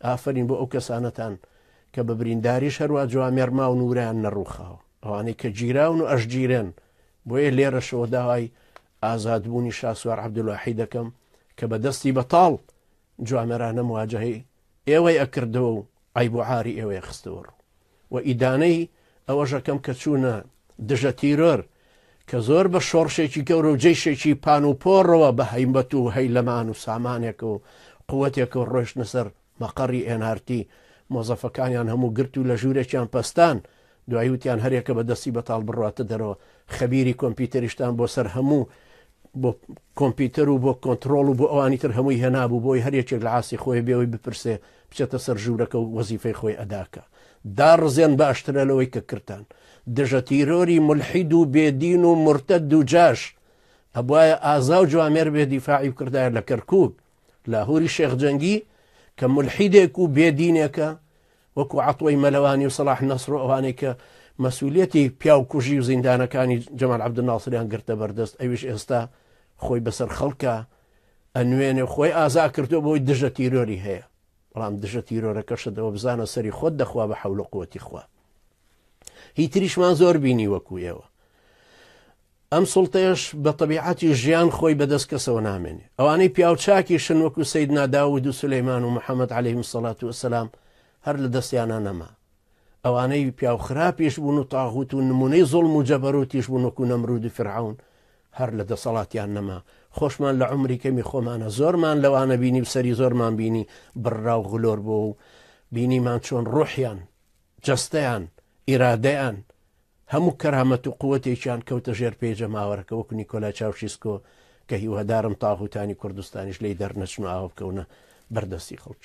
ئافرین بۆ ئەو کەسانەتان کە بە برینداریش هەروە جوامێرما و نوریان نەڕووخاوە، ئەوانەی کە گیراون و ئەشگیرێن. بۆیە لێرەشەوە داوای ئازادبوونی شاسوار عەبدولواحید دەکەم کە بە دەستی بەتاڵ جوامێرانە مواجهەی ئێوەی ئەکردەوە و عیب و عاری ئێوەی خستەوە ڕوو. و ئیدانەی ئەوەژەکەم کە چوونە دژە تیرۆر کە زۆر بە شۆڕشێکی گەورە و جێشێکی پان و پۆڕەوە بە هەیمەت و هەیلەمان و سامانێک و قووەتێک و ڕۆیشتنە سەر مەقەڕی ئێنارتی مۆزەفەکانیان هەموو گرت و لە ژوورێکیان پەستان. دوایی وتیان هەرێکە بە دەستی بەتاڵ بڕاتە دەرەوە، خەبیری کۆمپیوتەریشتان بۆ سەر هەموو بۆ کۆمپیوتەر و بۆ کۆنتترۆل و بۆ ئەوانی تر هەمووی هێنابوو بۆی هەرێکێک لە عاسی خۆی بێەوەی بپرسێ بچێتە سەر ژوورەکە و وەزیفەی خۆی ئەداکە. داڕزێن باشترە لەوەی کە کردان. دژە تیرۆری ملحید و بێدین و مرتەد و جاش ئەبوایە ئازا و جوامێر بێ دیفاعی کردایە لە کەرکووک لاهوری شێخ جەنگی کە ملحیدێک و بێدینێکە وەکو عەتوەی مەلەوانی و سەلاح نەسر و ئەوانەی کە مەسئولیەتی پیاو کوژی و زیندانەکانی جەمال عەبدولناسریان گرتە بەردەست، ئەویش ئێستا خۆی بەسەر خەڵکە ئەنوێنێ خۆی ئازا کردو بۆی دژە تیرۆری هەیە. بەڵام دژە تیرۆرەکەشتەوە بزانە سەری خۆت دەخوا بە حەول و قووەتی خوا. هی تریشمان زۆر بینی وەکو ئێوە. ئەم سوڵتەیەش بە تەبیعەتی ژیان خۆی بەدەست کەسەوە نامێنێ. ئەوانەی پیاوچاکی شن وەکو سەیدنا داود و سولەیمان و محەممەد عەلەیهیم السەڵات وەسەلام هەر لە دەستیانە نەما. ئەوانەی پیاو خراپیش بوون و تاغوت و نمونەی زوڵم و جەبەرۆتیش بوون وەکو نەمرود و فرعون هەر لە دەسەڵاتیان نەما. خۆشمان لە عومری کەمی خۆمانە زۆرمان لەوانە بینی سەری زۆرمان بینی بڕا و غلۆر بۆ و بینیمان چۆن ڕوحیان جەستەیان ئیرادەیان هەموو کەرامەت و قووەتێکیان کەوتە ژێر پێیجە ماوەرەکە وەکو نیکۆلا چاوشیسکۆ کە هیوادارم تاغوتانی کوردستانیش لی دەرنەچن و ئاوە بکەونە بەردەستی خەڵکی.